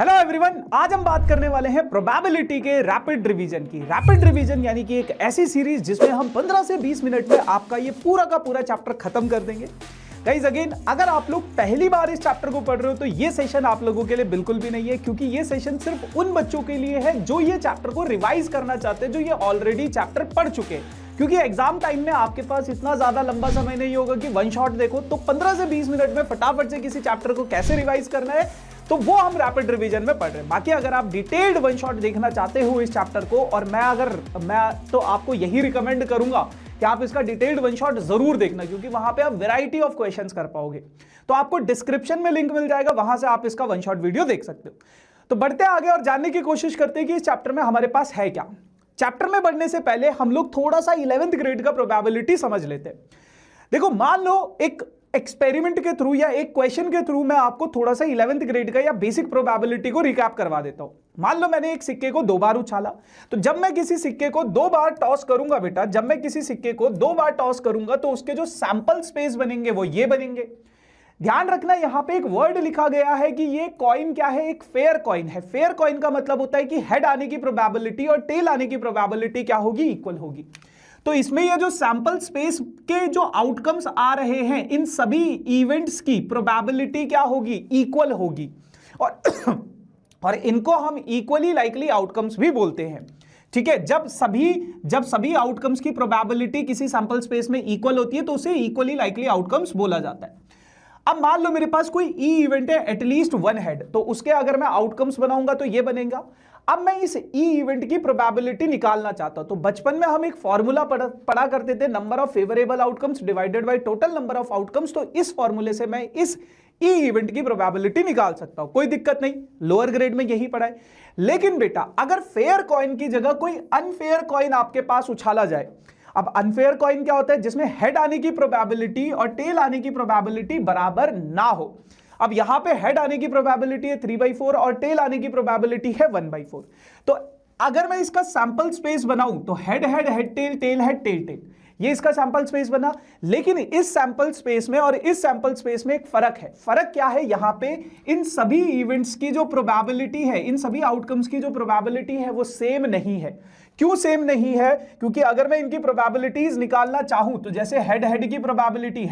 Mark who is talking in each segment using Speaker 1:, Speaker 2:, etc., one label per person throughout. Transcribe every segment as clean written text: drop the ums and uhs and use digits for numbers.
Speaker 1: Hello everyone, आज हम बात करने वाले हैं प्रोबेबिलिटी के रैपिड रिवीजन की। रैपिड रिवीजन यानी कि एक ऐसी सीरीज जिसमें हम 15 से 20 मिनट में आपका ये पूरा का पूरा चैप्टर खत्म कर देंगे। गाइस अगेन, अगर आप लोग पहली बार इस चैप्टर को पढ़ रहे हो तो ये सेशन आप लोगों के लिए बिल्कुल भी नहीं है, क्योंकि ये सेशन सिर्फ उन बच्चों के लिए है जो ये चैप्टर को रिवाइज करना चाहते हैं, जो ये ऑलरेडी चैप्टर पढ़ चुके हैं। क्योंकि एग्जाम टाइम में आपके पास इतना ज्यादा लंबा समय नहीं होगा कि वन शॉट देखो, तो 15 से 20 मिनट में फटाफट से किसी चैप्टर को कैसे रिवाइज करना है तो वो हम रैपिड रिवीजन में पढ़ रहे हैं। बाकी अगर आप डिटेल्ड वन शॉट देखना चाहते हो इस चैप्टर को, और मैं तो आपको यही रिकमेंड करूंगा कि आप इसका डिटेल्ड वन शॉट जरूर देखना, क्योंकि वहां पे आप वैरायटी ऑफ क्वेश्चंस कर पाओगे। तो आपको डिस्क्रिप्शन में लिंक मिल जाएगा, वहां से आप इसका वन शॉट वीडियो देख सकते हो। तो बढ़ते आगे और जानने की कोशिश करते हैं कि इस चैप्टर में हमारे पास है क्या। चैप्टर में बढ़ने से पहले हम लोग थोड़ा सा 11th ग्रेड का प्रोबेबिलिटी समझ लेते हैं। देखो, मान लो एक एक्सपेरिमेंट के थ्रू या एक क्वेश्चन के थ्रू मैं आपको थोड़ा सा 11th ग्रेड का या बेसिक प्रोबेबिलिटी को रिकैप करवा देता हूं। मान लो मैंने एक सिक्के को 2 बार उछाला, तो जब मैं किसी सिक्के को 2 बार टॉस करूंगा बेटा, जब मैं किसी सिक्के को 2 बार टॉस करूंगा तो उसके जो सैंपल स्पेस बनेंगे वो ये बनेंगे। ध्यान रखना, यहां पे एक वर्ड लिखा गया है कि ये कॉइन क्या है, एक फेयर कॉइन है। फेयर कॉइन का मतलब होता है कि हेड आने की प्रोबेबिलिटी और टेल आने की प्रोबेबिलिटी क्या होगी, इक्वल होगी। तो इसमें ये जो सैंपल स्पेस के जो आउटकम्स आ रहे हैं, इन सभी इवेंट्स की प्रोबेबिलिटी क्या होगी, इक्वल होगी। और इनको हम इक्वली लाइकली आउटकम्स भी बोलते हैं। ठीक है, जब सभी आउटकम्स की प्रोबेबिलिटी किसी सैंपल स्पेस में इक्वल होती है तो उसे इक्वली लाइकली आउटकम्स बोला जाता है। अब मान लो मेरे पास कोई ई इवेंट है एटलीस्ट 1 हेड, तो उसके अगर मैं आउटकम्स बनाऊंगा तो ये बनेगा। अब मैं इस ई इवेंट की प्रोबेबिलिटी निकालना चाहता हूं, तो बचपन में हम एक फॉर्मूला पढ़ा करते थे, number of favourable outcomes divided by total number of outcomes. तो इस फॉर्मूले से मैं इस ई इवेंट की प्रोबेबिलिटी निकाल सकता हूं, कोई दिक्कत नहीं, लोअर ग्रेड में यही पढ़ा है। लेकिन बेटा, अगर फेयर कॉइन की जगह कोई अनफेयर कॉइन आपके पास उछाला जाए, अब अनफेयर कॉइन क्या होता है, जिसमें हेड आने की प्रोबेबिलिटी और टेल आने की प्रोबेबिलिटी बराबर ना हो। अब यहां पे हेड आने की प्रोबेबिलिटी है 3/4 और टेल आने की प्रोबेबिलिटी है 1/4। तो अगर मैं इसका सैंपल स्पेस बनाऊं तो head head head tail tail head tail tail, ये इसका सैंपल स्पेस बना। लेकिन इस सैंपल स्पेस में और इस सैंपल स्पेस में एक फर्क है। फर्क क्या है, यहां पे इन सभी इवेंट्स की जो प्रोबेबिलिटी है, इन सभी आउटकम्स की जो प्रोबेबिलिटी है वो सेम नहीं है। क्यों सेम नहीं है? क्योंकि अगर मैं इनकी प्रोबेबिलिटीज निकालना चाहूं तो जैसे हेड की प्रोबेबिलिटी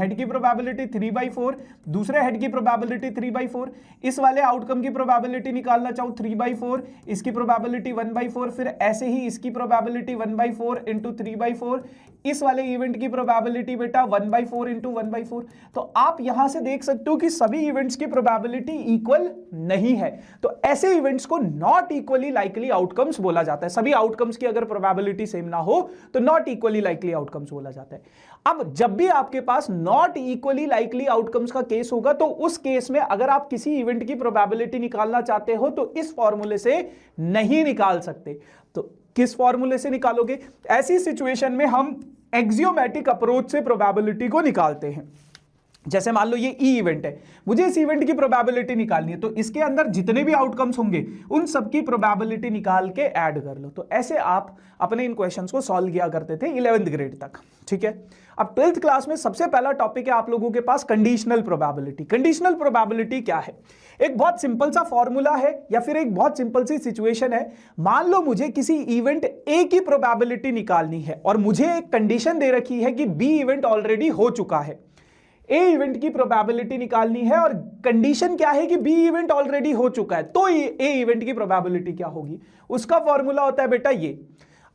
Speaker 1: 3/4, दूसरे हेड की प्रोबेबिलिटी 3/4, इस वाले आउटकम की प्रोबेबिलिटी निकालना चाहूं 3/4, इसकी प्रोबेबिलिटी 1/4, फिर ऐसे ही इसकी प्रोबेबिलिटी 1/4 इंटू 3/4, इस वाले इवेंट की प्रोबेबिलिटी बेटा 1/4 इंटू 1/4। तो आप यहां से देख सकते हो कि सभी इवेंट्स की प्रोबेबिलिटी इक्वल नहीं है। तो ऐसे इवेंट्स को नॉट इक्वली लाइकली आउटकम्स बोला जाता है। सभी आउटकम्स की अगर प्रोबेबिलिटी सेम ना हो तो नॉट इक्वली लाइकली आउटकम्स बोला जाता है। अब जब भी आपके पास नॉट इक्वली लाइकली आउटकम्स का केस होगा, तो उस केस में अगर आप किसी इवेंट की प्रोबेबिलिटी निकालना चाहते हो तो इस फॉर्मूले से नहीं निकाल सकते। तो किस फॉर्मूले से निकालोगे? ऐसी सिचुएशन में हम एक्सियोमेटिक अप्रोच से प्रोबेबिलिटी को निकालते हैं। जैसे मान लो ये ई इवेंट है, मुझे इस इवेंट की प्रोबेबिलिटी निकालनी है, तो इसके अंदर जितने भी आउटकम्स होंगे उन सब की प्रोबेबिलिटी निकाल के ऐड कर लो। तो ऐसे आप अपने इन क्वेश्चंस को सॉल्व किया करते थे 11th ग्रेड तक। ठीक है, अब 12th क्लास में सबसे पहला टॉपिक है आप लोगों के पास कंडीशनल प्रोबेबिलिटी। कंडीशनल प्रोबेबिलिटी क्या है? एक बहुत सिंपल सा फॉर्मूला है या फिर एक बहुत सिंपल सी सिचुएशन है। मान लो मुझे किसी इवेंट ए की प्रोबेबिलिटी निकालनी है और मुझे एक कंडीशन दे रखी है कि बी इवेंट ऑलरेडी हो चुका है। ए इवेंट की प्रोबेबिलिटी निकालनी है और कंडीशन क्या है कि बी इवेंट ऑलरेडी हो चुका है, तो ए इवेंट की प्रोबेबिलिटी क्या होगी? उसका फॉर्मूला होता है बेटा ये।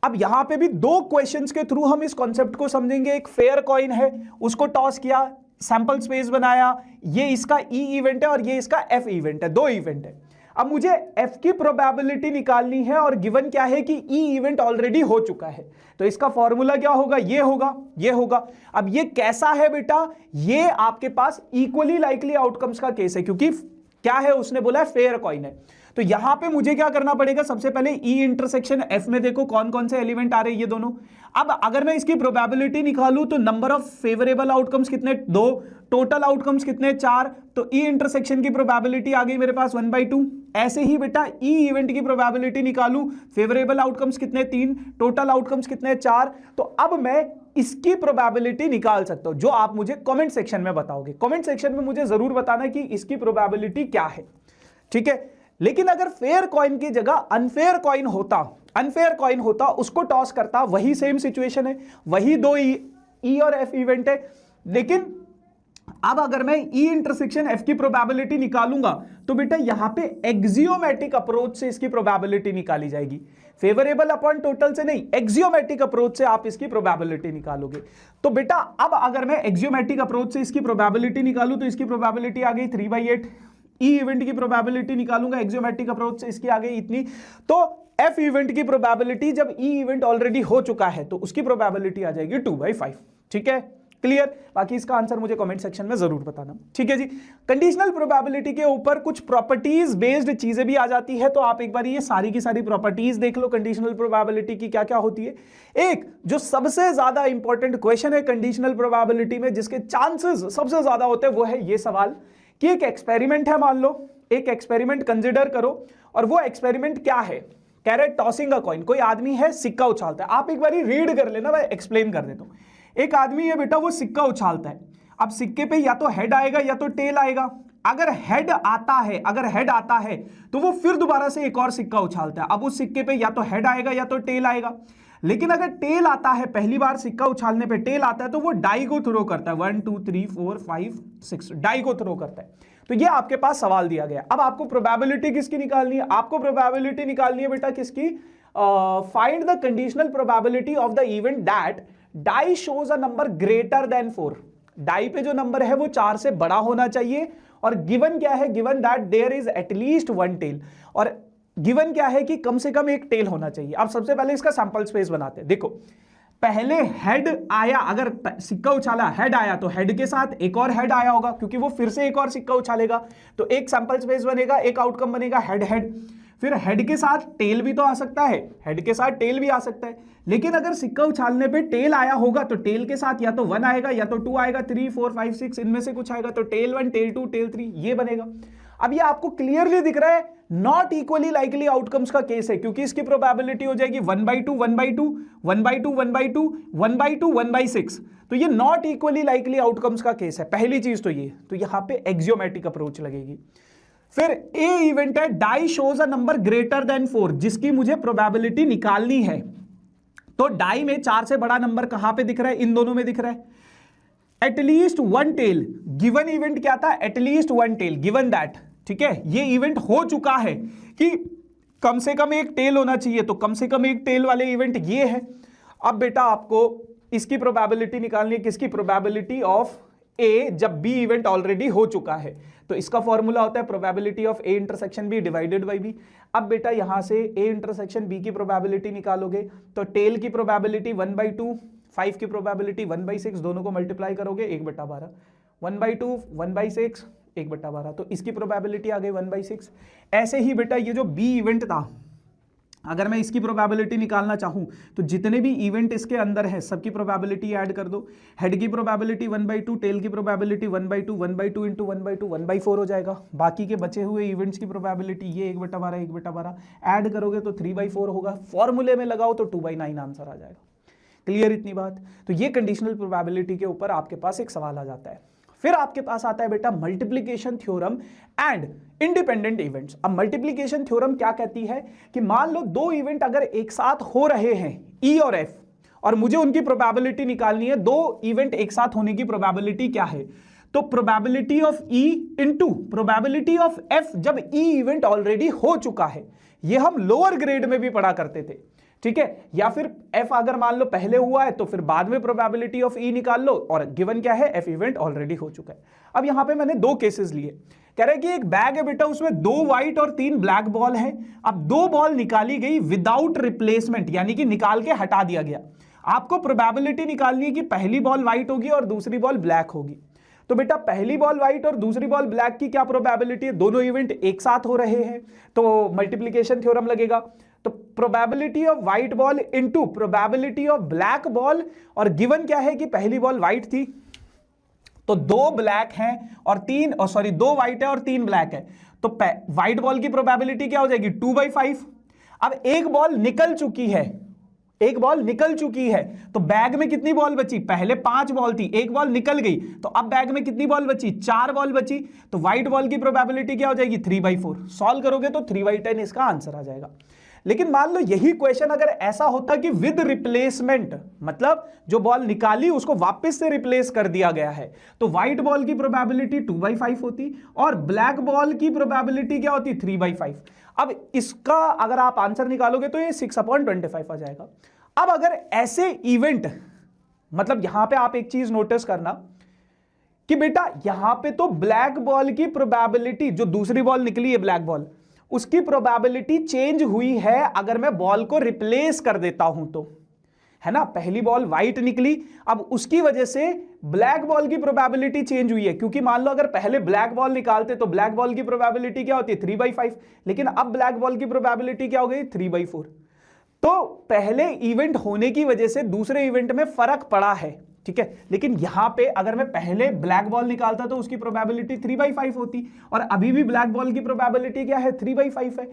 Speaker 1: अब यहां पे भी 2 क्वेश्चंस के थ्रू हम इस कॉन्सेप्ट को समझेंगे। एक फेयर कॉइन है, उसको टॉस किया, सैंपल स्पेस बनाया, ये इसका ई इवेंट है और ये इसका एफ इवेंट है, 2 इवेंट है। अब मुझे एफ की प्रोबेबिलिटी निकालनी है और गिवन क्या है कि ई इवेंट ऑलरेडी हो चुका है, तो इसका फॉर्मूला क्या होगा? ये होगा, ये होगा। अब ये कैसा है बेटा? ये आपके पास इक्वली लाइकली आउटकम्स का केस है, क्योंकि क्या है, उसने बोला है फेयर कॉइन है। तो यहां पे मुझे क्या करना पड़ेगा? सबसे पहले ई इंटरसेक्शन एफ में देखो कौन कौन से एलिमेंट आ रहे हैं, ये दोनों। अब अगर मैं इसकी प्रोबेबिलिटी निकालूं तो नंबर ऑफ फेवरेबल आउटकम्स कितने? 2, टोटल आउटकम्स कितने? 4। तो ई इंटरसेक्शन की प्रोबेबिलिटी आ गई मेरे पास 1/2। ऐसे ही बेटा ई इवेंट की प्रोबेबिलिटी निकालूं, फेवरेबल आउटकम्स कितने? 3, टोटल आउटकम्स कितने? 4। तो अब मैं इसकी प्रोबेबिलिटी निकाल सकता हूं, जो आप मुझे कमेंट सेक्शन में बताओगे। कमेंट सेक्शन में मुझे जरूर बताना कि इसकी प्रोबेबिलिटी क्या है। ठीक है, लेकिन अगर फेयर कॉइन की जगह अनफेयर कॉइन होता, उसको टॉस करता, वही सेम सिचुएशन है, वही दो ई और एफ इवेंट है। लेकिन अब अगर मैं ई इंटरसेक्शन एफ की प्रोबेबिलिटी निकालूंगा तो बेटा यहां पे एक्सियोमेटिक अप्रोच से इसकी प्रोबेबिलिटी निकाली जाएगी, फेवरेबल अपॉन टोटल से नहीं, एक्सियोमेटिक अप्रोच से आप इसकी प्रोबेबिलिटी निकालोगे। तो बेटा अब अगर मैं एक्सियोमेटिक अप्रोच से इसकी प्रोबेबिलिटी निकालूं तो इसकी प्रोबेबिलिटी आ गई 3/8। ई इवेंट की प्रोबेबिलिटी निकालूंगा एक्सियोमेटिक अप्रोच से, इसकी आ गई इतनी। तो एफ इवेंट की प्रोबेबिलिटी जब ई इवेंट ऑलरेडी हो चुका है तो उसकी प्रोबेबिलिटी आ जाएगी 2/5। ठीक है, क्लियर। बाकी इसका आंसर मुझे कमेंट सेक्शन में जरूर बताना। ठीक है जी। कंडीशनल प्रोबेबिलिटी के ऊपर कुछ प्रॉपर्टीज बेस्ड चीजें भी आ जाती है, तो आप एक बार ये सारी की सारी प्रॉपर्टीज देख लो कंडीशनल प्रोबेबिलिटी की क्या क्या होती है। एक जो सबसे ज्यादा इंपॉर्टेंट क्वेश्चन है कंडीशनल प्रोबेबिलिटी में, जिसके चांसेस सबसे ज्यादा होते हैं, वो है ये सवाल कि एक एक्सपेरिमेंट है, मान लो एक एक्सपेरिमेंट कंसिडर करो, और वो एक्सपेरिमेंट क्या है, कह रहे टॉसिंग अ कॉइन। कोई आदमी है सिक्का उछालता है, आप एक बार रीड कर लेना, मैं एक्सप्लेन कर देता हूं। एक आदमी है बेटा, वो सिक्का उछालता है। अब सिक्के पे या तो हेड आएगा या तो टेल आएगा। अगर हेड आता है तो वो फिर दोबारा से एक और सिक्का उछालता है। अब उस सिक्के पे या तो हेड आएगा या तो टेल आएगा। लेकिन अगर टेल आता है, पहली बार सिक्का उछालने पे टेल आता है, तो वो डाई को थ्रो करता है, 1 2 3 4 5 6 डाई को थ्रो करता है। तो ये आपके पास सवाल दिया गया। अब आपको प्रोबेबिलिटी किसकी निकालनी है? आपको प्रोबेबिलिटी निकालनी है बेटा किसकी? Find the conditional probability of the event that die shows a number greater than 4। Die पे जो नंबर है वो 4 से बड़ा होना चाहिए, और गिवन क्या है? Given that there is at least 1 tail, और गिवन क्या है कि कम से कम एक टेल होना चाहिए। अब सबसे पहले इसका सैंपल स्पेस बनाते हैं। देखो, पहले हेड आया, अगर सिक्का उछाला हेड आया तो हेड के साथ एक और हेड आया होगा, क्योंकि वो फिर से एक और सिक्का उछालेगा, तो एक सैंपल स्पेस बनेगा, एक आउटकम बनेगा हेड हेड। फिर हेड के साथ टेल भी तो आ सकता है, हेड के साथ टेल भी आ सकता है। लेकिन अगर सिक्का उछालने पे टेल आया होगा तो टेल के साथ या तो 1 आएगा या तो 2 आएगा, 3 4 5 6 इनमें से कुछ आएगा, तो टेल 1 टेल 2 टेल 3 ये बनेगा। अब ये आपको क्लियरली दिख रहा है नॉट इक्वली लाइकली आउटकम्स का केस है, क्योंकि इसकी प्रोबेबिलिटी हो जाएगी 1/2 1/2 1/2 1/2 1/2 1/6। तो ये नॉट इक्वली लाइकली आउटकम्स का केस है, पहली चीज तो ये। तो यहां पे एक्सियोमेटिक अप्रोच लगेगी। फिर ए इवेंट है die shows a number greater than 4, जिसकी मुझे प्रोबेबिलिटी निकालनी है। तो डाई में 4 से बड़ा नंबर कहां पे दिख रहा है? इन दोनों में दिख रहा है। एटलीस्ट 1 टेल, गिवन इवेंट क्या था? एटलीस्ट 1 टेल, गिवन दैट, ठीक है, ये इवेंट हो चुका है कि कम से कम एक टेल होना चाहिए, तो कम से कम एक टेल वाले इवेंट ये है। अब बेटा आपको इसकी प्रोबेबिलिटी निकालनी है, किसकी? प्रोबेबिलिटी ऑफ ए, जब बी इवेंट ऑलरेडी हो चुका है। तो इसका फॉर्मूला होता है probability of A intersection B divided by B. अब बेटा यहां से ए इंटरसेक्शन बी की प्रोबेबिलिटी निकालोगे तो टेल की प्रोबेबिलिटी 1/2, 5 की प्रोबेबिलिटी 1/6, दोनों को मल्टीप्लाई करोगे 1/12, 1/2 1/6 1/12, तो इसकी प्रोबेबिलिटी आ गई 1/6। ऐसे ही बेटा ये जो बी इवेंट था, अगर मैं इसकी प्रोबेबिलिटी निकालना चाहूं तो जितने भी इवेंट इसके अंदर है सबकी प्रोबेबिलिटी ऐड कर दो। हेड की प्रोबेबिलिटी 1/2, टेल की प्रोबेबिलिटी 1/2, 1/2 इंटू 1/2 1/4 हो जाएगा। बाकी के बचे हुए इवेंट्स की प्रोबेबिलिटी ये 1/12 1/12 ऐड करोगे तो 3/4 होगा। फॉर्मूले में लगाओ तो 2/9 आंसर आ जाएगा। क्लियर इतनी बात? तो ये कंडीशनल प्रोबेबिलिटी के ऊपर आपके पास एक सवाल आ जाता है। फिर आपके पास आता है बेटा multiplication theorem and independent events. अब मल्टीप्लिकेशन थ्योरम क्या कहती है कि मान लो दो इवेंट अगर एक साथ हो रहे हैं, ई और एफ, और मुझे उनकी प्रोबेबिलिटी निकालनी है, दो इवेंट एक साथ होने की प्रोबेबिलिटी क्या है? तो probability of E into probability of F, जब ई इवेंट ऑलरेडी हो चुका है। ये हम लोअर ग्रेड में भी पढ़ा करते थे, ठीक है। या फिर एफ अगर मान लो पहले हुआ है तो फिर बाद में प्रोबेबिलिटी ऑफ ई निकाल लो, और गिवन क्या है? एफ इवेंट ऑलरेडी हो चुका है। अब यहां पे मैंने दो केसेस लिए। कह रहे कि एक बैग है बेटा, उसमें 2 व्हाइट और 3 ब्लैक बॉल है। अब 2 बॉल निकाली गई विदाउट रिप्लेसमेंट, यानी कि निकाल के हटा दिया गया। आपको प्रोबेबिलिटी निकालनी है कि पहली बॉल व्हाइट होगी और दूसरी बॉल ब्लैक होगी। तो बेटा पहली बॉल व्हाइट और दूसरी बॉल ब्लैक की क्या प्रोबेबिलिटी है? दोनों इवेंट एक साथ हो रहे हैं, तो मल्टीप्लिकेशन थ्योरम लगेगा। तो probability of white ball into probability of black ball, और गिवन क्या है कि पहली बॉल व्हाइट थी, तो 2 ब्लैक हैं और 2 व्हाइट है और 3 ब्लैक है, तो व्हाइट बॉल की प्रोबेबिलिटी क्या हो जाएगी? 2/5। अब एक बॉल निकल चुकी है, एक बॉल निकल चुकी है, तो बैग में कितनी बॉल बची? पहले 5 बॉल थी, एक बॉल निकल गई, तो अब बैग में कितनी बॉल बची? 4 बॉल बची। तो व्हाइट बॉल की प्रोबेबिलिटी क्या हो जाएगी? 3/4। सॉल्व करोगे तो 3/10 इसका आंसर आ जाएगा। लेकिन मान लो यही क्वेश्चन अगर ऐसा होता कि विद रिप्लेसमेंट, मतलब जो बॉल निकाली उसको वापस से रिप्लेस कर दिया गया है, तो व्हाइट बॉल की प्रोबेबिलिटी 2/5 होती और ब्लैक बॉल की प्रोबेबिलिटी क्या होती? 3/5। अब इसका अगर आप आंसर निकालोगे तो ये 6/25 आ जाएगा। अब अगर ऐसे इवेंट, मतलब यहां पे आप एक चीज नोटिस करना कि बेटा यहां पे तो ब्लैक बॉल की प्रोबेबिलिटी, जो दूसरी बॉल निकली है ब्लैक बॉल, उसकी प्रोबेबिलिटी चेंज हुई है अगर मैं बॉल को रिप्लेस कर देता हूं तो, है ना। पहली बॉल व्हाइट निकली, अब उसकी वजह से ब्लैक बॉल की प्रोबेबिलिटी चेंज हुई है, क्योंकि मान लो अगर पहले ब्लैक बॉल निकालते तो ब्लैक बॉल की प्रोबेबिलिटी क्या होती है? 3/5, लेकिन अब ब्लैक बॉल की प्रोबेबिलिटी क्या हो गई? 3/4। तो पहले इवेंट होने की वजह से दूसरे इवेंट में फर्क पड़ा है, ठीक है। लेकिन यहां पे अगर मैं पहले ब्लैक बॉल निकालता तो उसकी प्रोबेबिलिटी 3/5 होती, और अभी भी ब्लैक बॉल की प्रोबेबिलिटी क्या है? 3/5 है।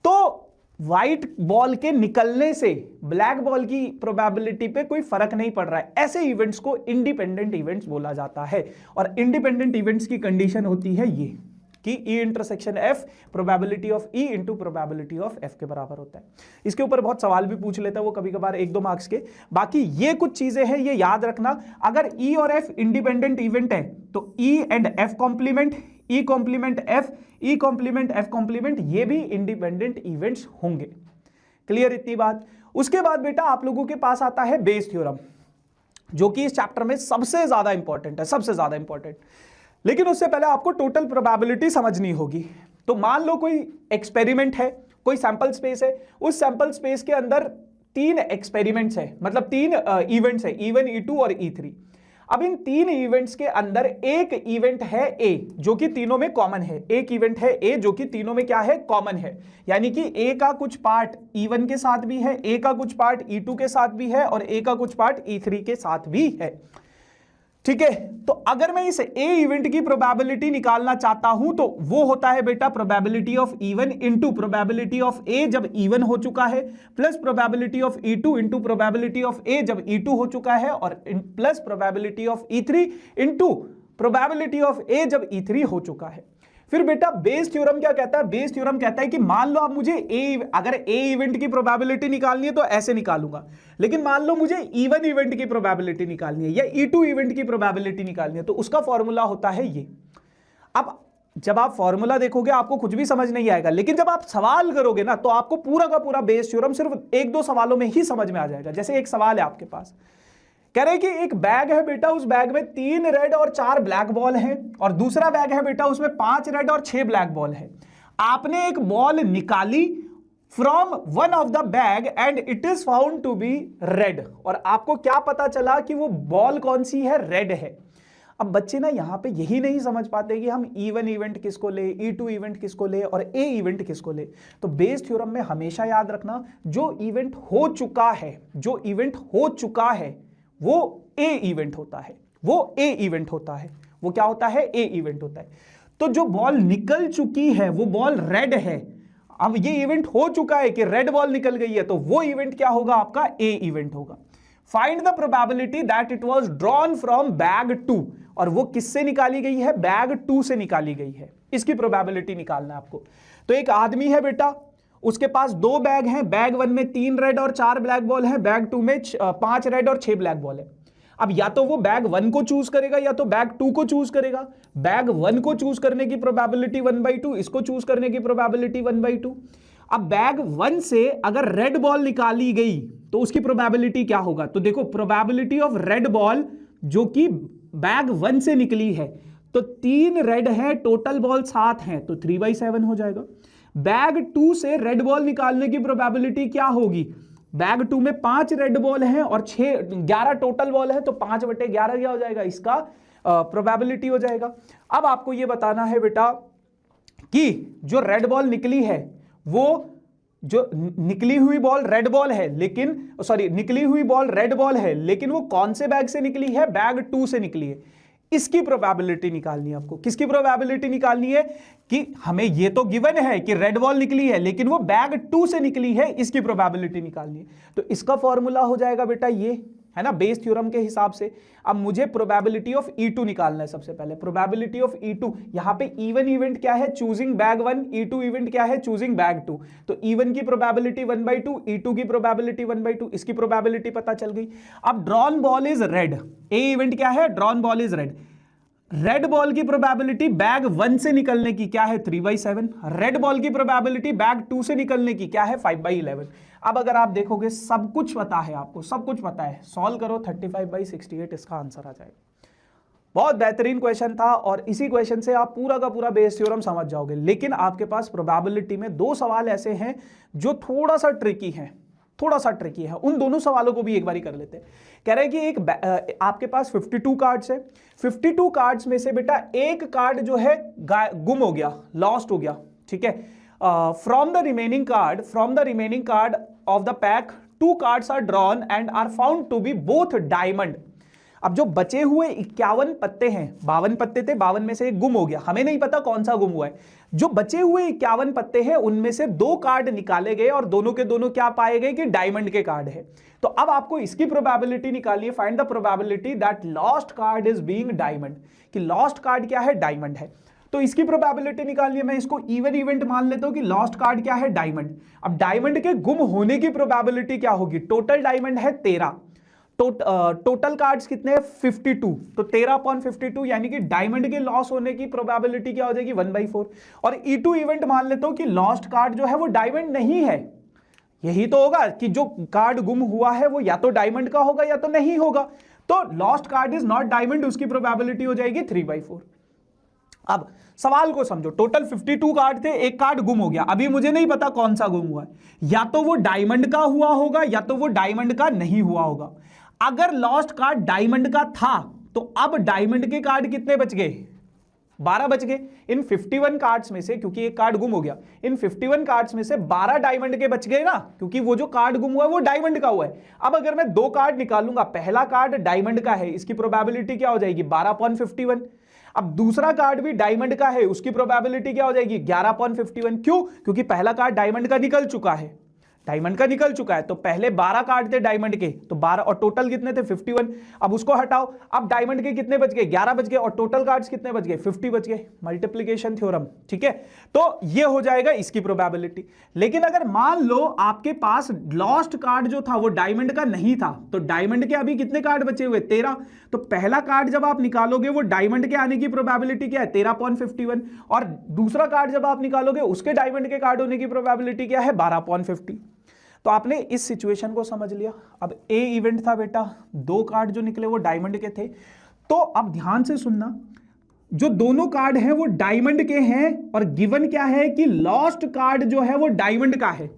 Speaker 1: तो व्हाइट बॉल के निकलने से ब्लैक बॉल की प्रोबेबिलिटी पे कोई फर्क नहीं पड़ रहा है। ऐसे इवेंट्स को इंडिपेंडेंट इवेंट्स बोला जाता है, और इंडिपेंडेंट इवेंट्स की कंडीशन होती है ये कि E intersection F probability of E into probability of F के बराबर होता है। इसके ऊपर बहुत सवाल भी पूछ लेता है वो कभी कभार 1-2 मार्क्स के। बाकी ये कुछ चीजें हैं, ये याद रखना। अगर E और F इंडिपेंडेंट इवेंट है तो E and F complement, E complement F, E complement F complement, ये भी इंडिपेंडेंट इवेंट्स होंगे। क्लियर इतनी बात। उसके बाद बेटा आप लोगों के पास आता है बेस थ्योरम, जो कि इस चैप्टर में सबसे ज्यादा इंपॉर्टेंट है, सबसे ज्यादा इंपॉर्टेंट। लेकिन उससे पहले आपको टोटल प्रोबेबिलिटी समझनी होगी। तो मान लो कोई एक्सपेरिमेंट है, कोई सैंपल स्पेस है, उस सैंपल स्पेस के अंदर 3 एक्सपेरिमेंट्स है, मतलब 3 इवेंट्स है, E1, E2 और E3। अब इन 3 इवेंट्स के अंदर एक इवेंट है A, जो कि तीनों में कॉमन है। एक इवेंट है A जो कि तीनों में क्या है? कॉमन है। यानी कि A का कुछ पार्ट E1 के साथ भी है, A का कुछ पार्ट E2 के साथ भी है, और A का कुछ पार्ट E3 के साथ भी है, ठीक है। तो अगर मैं इस A इवेंट की प्रोबेबिलिटी निकालना चाहता हूं तो वो होता है बेटा probability of E1 into probability of A जब E1 हो चुका है, plus probability of E2 into probability of A जब E2 हो चुका है, और plus probability of E3 into probability of A जब E3 हो चुका है। फिर बेटा बेस थ्योरम क्या कहता है? बेस थ्योरम कहता है कि मान लो अब मुझे अगर A इवेंट की प्रोबेबिलिटी निकालनी है तो ऐसे निकालूंगा, लेकिन मान लो मुझे E1 इवेंट की प्रोबेबिलिटी निकालनी है या E2 इवेंट की प्रोबेबिलिटी निकालनी है, तो उसका फॉर्मूला होता है ये। अब जब आप फॉर्मूला देखोगे आपको कुछ भी समझ नहीं आएगा, लेकिन जब आप सवाल करोगे ना तो आपको पूरा का पूरा बेस थ्योरम सिर्फ 1-2 सवालों में ही समझ में आ जाएगा। जैसे एक सवाल है आपके पास, कह रहे कि एक बैग है बेटा, उस बैग में 3 रेड और 4 ब्लैक बॉल है, और दूसरा बैग है बेटा उसमें 5 रेड और 6 ब्लैक बॉल है। आपने एक बॉल निकाली from one of the bag and it is found to be red, और आपको क्या पता चला कि वो बॉल कौन सी है? रेड है। अब बच्चे ना यहां पे यही नहीं समझ पाते कि हम E1 इवेंट किसको ले, E2 इवेंट किसको ले और A इवेंट किसको ले। तो बेस थ्योरम में हमेशा याद रखना, जो इवेंट हो चुका है, जो इवेंट हो चुका है वो A इवेंट होता है, वो A इवेंट होता है। वो क्या होता है? A इवेंट होता है। तो जो बॉल निकल चुकी है वो बॉल रेड है। अब ये इवेंट हो चुका है कि रेड बॉल निकल गई है, तो वो इवेंट क्या होगा? आपका A इवेंट होगा। Find the probability that it was drawn from bag 2, और वो किससे निकाली गई है? बैग 2 से निकाली गई है। इसकी प्रोबेबिलिटी निकालना है आपको। तो एक आदमी है बेटा, उसके पास 2 बैग हैं, बैग 1 में 3 रेड और 4 ब्लैक बॉल है, बैग 2 में 5 रेड और 6 ब्लैक बॉल है। अब या तो वो बैग 1 को चूज करेगा या तो बैग 2 को चूज करेगा। बैग 1 को चूज करने की प्रोबेबिलिटी 1/2, इसको चूज करने की प्रोबेबिलिटी 1/2। अब बैग 1 से अगर रेड बॉल निकाली गई तो उसकी प्रोबेबिलिटी क्या होगा? तो देखो प्रोबेबिलिटी ऑफ रेड बॉल जो कि बैग 1 से निकली है, तो 3 रेड है, टोटल बॉल 7 है, तो 3/7 हो जाएगा। बैग 2 से रेड बॉल निकालने की प्रोबेबिलिटी क्या होगी? बैग 2 में 5 रेड बॉल है और 11 टोटल बॉल है, तो 5/11 क्या हो जाएगा? इसका प्रोबेबिलिटी हो जाएगा। अब आपको यह बताना है बेटा कि जो रेड बॉल निकली है, वो जो निकली हुई बॉल रेड बॉल है, लेकिन निकली हुई बॉल रेड बॉल है, लेकिन वो कौन से बैग से निकली है? बैग 2 से निकली है। इसकी प्रोबेबिलिटी निकालनी है आपको। किसकी प्रोबेबिलिटी निकालनी है कि हमें ये तो गिवन है कि रेड बॉल निकली है, लेकिन वो बैग 2 से निकली है, इसकी प्रोबेबिलिटी निकालनी है। तो इसका फॉर्मूला हो जाएगा बेटा ये, है ना, बेस थ्योरम के हिसाब से। अब मुझे प्रोबेबिलिटी ऑफ E2 निकालना है सबसे पहले। प्रोबेबिलिटी ऑफ E2, यहां पे E1 इवेंट क्या है, चूजिंग बैग 1, E2 इवेंट क्या है, चूजिंग बैग 2। तो E1 की प्रोबेबिलिटी 1/2, E2 की प्रोबेबिलिटी 1/2, इसकी प्रोबेबिलिटी पता चल गई। अब drawn ball is red, A event क्या है, drawn ball is red. Red ball की प्रोबेबिलिटी बैग 1 से निकलने की क्या है, 3/7। रेड बॉल की प्रोबेबिलिटी बैग 2 से निकलने की क्या है, 5/11। अब अगर आप देखोगे सब कुछ पता है आपको, सब कुछ पता है, सॉल्व करो 35/68 इसका आंसर आ जाएगा। बहुत बेहतरीन क्वेश्चन था और इसी क्वेश्चन से आप पूरा का पूरा बेस थ्योरम समझ जाओगे। लेकिन आपके पास प्रोबेबिलिटी में 2 सवाल ऐसे हैं जो थोड़ा सा ट्रिकी है, थोड़ा सा ट्रिकी है। उन दोनों सवालों को भी एक बारी कर लेते हैं। कह रहे हैं कि एक आपके पास 52 कार्ड्स है, 52 कार्ड्स में से बेटा एक कार्ड जो है गुम हो गया, लॉस्ट हो गया, ठीक है। From the remaining card of the pack 2 cards are drawn and are found to be both diamond. अब जो बचे हुए 51 पत्ते हैं, 52 पत्ते थे, 52 में से एक गुम हो गया, हमें नहीं पता कौन सा गुम हुआ है। जो बचे हुए 51 पत्ते हैं उनमें से 2 कार्ड निकाले गए और दोनों के दोनों क्या पाए गए कि डायमंड के कार्ड है। तो अब आपको इसकी प्रोबेबिलिटी निकालिए, find the probability that lost card is being diamond, कि लॉस्ट कार्ड क्या है, डायमंड है। तो इसकी प्रोबेबिलिटी निकालिए, मैं इसको इवन इवेंट मान लेता हूं कि लॉस्ट कार्ड क्या है, डायमंड। अब डायमंड के गुम होने की प्रोबेबिलिटी क्या होगी, टोटल डायमंड है 13, टोटल कार्ड्स कितने हैं 52, तो 13/52 यानी कि डायमंड के लॉस होने की प्रोबेबिलिटी क्या हो जाएगी 1/4। और E2 इवेंट मान लेता हूं कि लॉस्ट कार्ड जो है वो डायमंड नहीं है। यही तो होगा कि जो कार्ड गुम हुआ है वो या तो डायमंड का होगा या तो नहीं होगा। तो lost card is not diamond, उसकी प्रोबेबिलिटी हो जाएगी 3/4। अब सवाल को समझो, टोटल 52 कार्ड थे, एक कार्ड गुम हो गया, अभी मुझे नहीं पता कौन सा गुम हुआ है, या तो वो डायमंड का हुआ होगा या तो वो डायमंड का नहीं हुआ होगा। अगर लॉस्ट कार्ड डायमंड का था तो अब डायमंड के कार्ड कितने बच गए, 12 बच गए। इन 51 कार्ड्स में से, क्योंकि एक कार्ड गुम हो गया, इन 51 कार्ड्स में से 12 डायमंड के बच गए ना, क्योंकि वो जो कार्ड गुम हुआ है वो डायमंड का हुआ है। अब अगर मैं 2 कार्ड निकालूंगा, पहला कार्ड डायमंड का है, इसकी प्रोबेबिलिटी क्या हो जाएगी 12/51। अब दूसरा कार्ड भी डायमंड का है, उसकी प्रोबेबिलिटी क्या हो जाएगी 11/51। क्यों, क्योंकि पहला कार्ड डायमंड का निकल चुका है, डायमंड का निकल चुका है। तो पहले 12 कार्ड थे डायमंड के, तो 12 और टोटल कितने थे 51। अब उसको हटाओ, अब डायमंड के कितने बच गए 11 बच गए, और टोटल कार्ड्स कितने बच गए 50 बच गए। मल्टीप्लिकेशन थ्योरम, ठीक है। तो ये हो जाएगा इसकी प्रोबेबिलिटी। लेकिन अगर मान लो आपके पास लॉस्ट कार्ड जो था वो डायमंड का नहीं था, तो डायमंड के अभी कितने कार्ड बचे हुए 13। तो पहला कार्ड जब आप निकालोगे वो डायमंड के आने की प्रोबेबिलिटी क्या है 13/51, और दूसरा कार्ड जब आप निकालोगे उसके डायमंड के कार्ड होने की प्रोबेबिलिटी क्या है 12/50। तो आपने इस सिचुएशन को समझ लिया। अब ए इवेंट था बेटा, 2 कार्ड जो निकले वो डायमंड के थे। तो अब ध्यान से सुनना, जो दोनों कार्ड हैं वो डायमंड के हैं, और गिवन क्या है कि लॉस्ट कार्ड जो है वो डायमंड का है।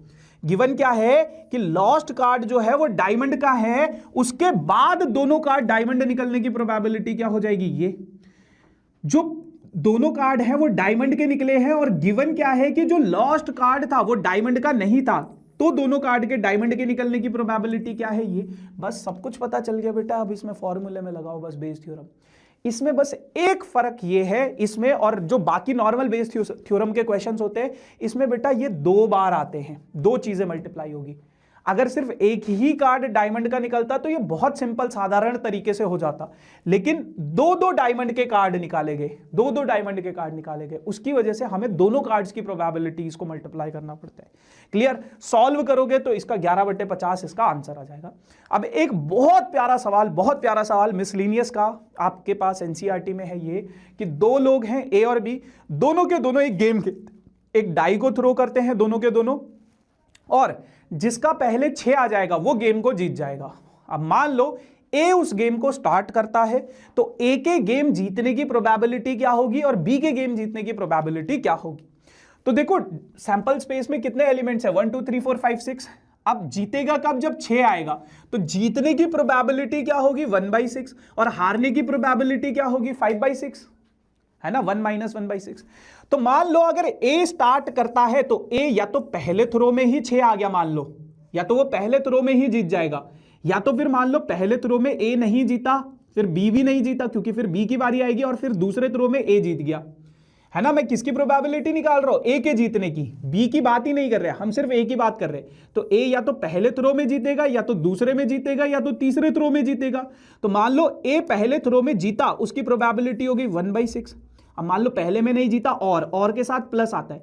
Speaker 1: गिवन क्या है कि लॉस्ट कार्ड जो है वो डायमंड का है, उसके बाद दोनों कार्ड डायमंड निकलने की प्रोबेबिलिटी क्या हो जाएगी, ये जो दोनों कार्ड हैं वो डायमंड के निकले हैं, और गिवन क्या है कि जो लॉस्ट कार्ड था वो डायमंड का नहीं था, तो दोनों कार्ड के डायमंड के निकलने की प्रोबेबिलिटी क्या है ये। बस सब कुछ पता चल गया बेटा। अब इसमें फॉर्मूले में लगाओ बस बेस थ्योरम। इसमें बस एक फर्क ये है इसमें और जो बाकी नॉर्मल बेस थ्योरम के क्वेश्चंस होते हैं, इसमें बेटा ये 2 बार आते हैं, 2 चीजें मल्टीप्लाई होगी। अगर सिर्फ एक ही कार्ड डायमंड का निकलता तो ये बहुत सिंपल साधारण तरीके से हो जाता, लेकिन 2-2 डायमंड के कार्ड निकाले गए, 2-2 डायमंड के कार्ड निकाले गए, उसकी वजह से हमें दोनों कार्ड्स की प्रोबेबिलिटीज को मल्टीप्लाई करना पड़ता है। क्लियर, सॉल्व करोगे तो इसका 11/50 इसका आंसर आ जाएगा। अब एक बहुत प्यारा सवाल मिसलिनियस का आपके पास एनसीईआरटी में है ये, कि 2 लोग हैं ए और बी, दोनों के दोनों एक गेम के एक डाई को थ्रो करते हैं दोनों के दोनों, और जिसका पहले 6 आ जाएगा वो गेम को जीत जाएगा। अब मान लो ए उस गेम को स्टार्ट करता है, तो ए के गेम जीतने की प्रोबेबिलिटी क्या होगी और बी के गेम जीतने की प्रोबेबिलिटी क्या होगी। तो देखो सैंपल स्पेस में कितने एलिमेंट्स है 1 2 3 4 5 6। अब जीतेगा कब, जब 6 आएगा, तो जीतने की प्रोबेबिलिटी क्या होगी 1/6, और हारने की प्रोबेबिलिटी क्या होगी 5/6, है ना, 1 - 1/6। तो मान लो अगर ए स्टार्ट करता है तो ए या तो पहले थ्रो में ही 6 आ गया, मान लो, या तो वो पहले थ्रो में ही जीत जाएगा, या तो फिर मान लो पहले थ्रो में ए नहीं जीता, फिर बी भी नहीं जीता क्योंकि फिर बी की बारी आएगी और फिर दूसरे थ्रो में ए जीत गया, है ना। मैं किसकी प्रोबेबिलिटी निकाल रहा हूं, ए के जीतने की, बी की बात ही नहीं कर रहे, हम सिर्फ ए की बात कर रहे हैं। तो ए या तो पहले थ्रो में जीतेगा, या तो दूसरे में जीतेगा, या तो तीसरे थ्रो में जीतेगा। तो मान लो ए पहले थ्रो में जीता, उसकी प्रोबेबिलिटी होगी 1/6। अब मान लो पहले में नहीं जीता, और के साथ प्लस आता है,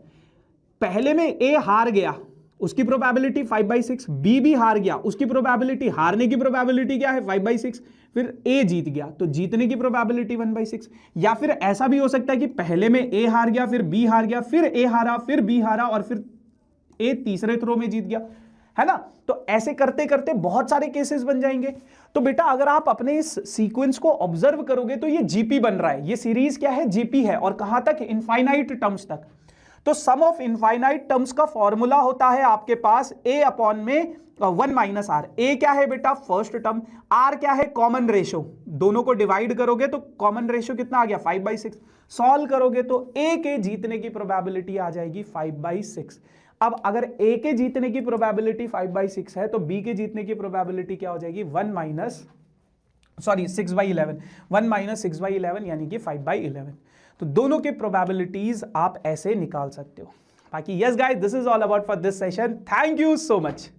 Speaker 1: पहले में ए हार गया, उसकी प्रोबेबिलिटी 5/6, बी भी हार गया, उसकी प्रोबेबिलिटी, हारने की प्रोबेबिलिटी क्या है 5/6, फिर ए जीत गया तो जीतने की प्रोबेबिलिटी 1/6। या फिर ऐसा भी हो सकता है कि पहले में ए हार गया, फिर बी हार गया, फिर ए हारा, फिर बी हारा, और फिर ए तीसरे थ्रो में जीत गया, है ना। तो ऐसे करते करते बहुत सारे केसेस बन जाएंगे। तो बेटा अगर आप अपने इस सीक्वेंस को ऑब्जर्व करोगे तो ये जीपी बन रहा है, ये सीरीज क्या है, जीपी है, और कहां तक, इनफाइनाइट टर्म्स तक। तो सम ऑफ इनफाइनाइट टर्म्स का फॉर्मूला होता है आपके पास a अपॉन में 1 - r। a क्या है बेटा, फर्स्ट टर्म, r क्या है, कॉमन रेशो, दोनों को डिवाइड करोगे तो कॉमन रेशो कितना आ गया 5/6, सॉल्व करोगे तो a के जीतने की प्रोबेबिलिटी आ जाएगी 5/6। अब अगर a के जीतने की प्रोबेबिलिटी 5/6 है तो b के जीतने की प्रोबेबिलिटी क्या हो जाएगी 6/11, 1 - 6/11 यानी कि 5/11। तो दोनों के प्रोबेबिलिटीज आप ऐसे निकाल सकते हो। बाकी yes guys, this is all about for this session. Thank you so much.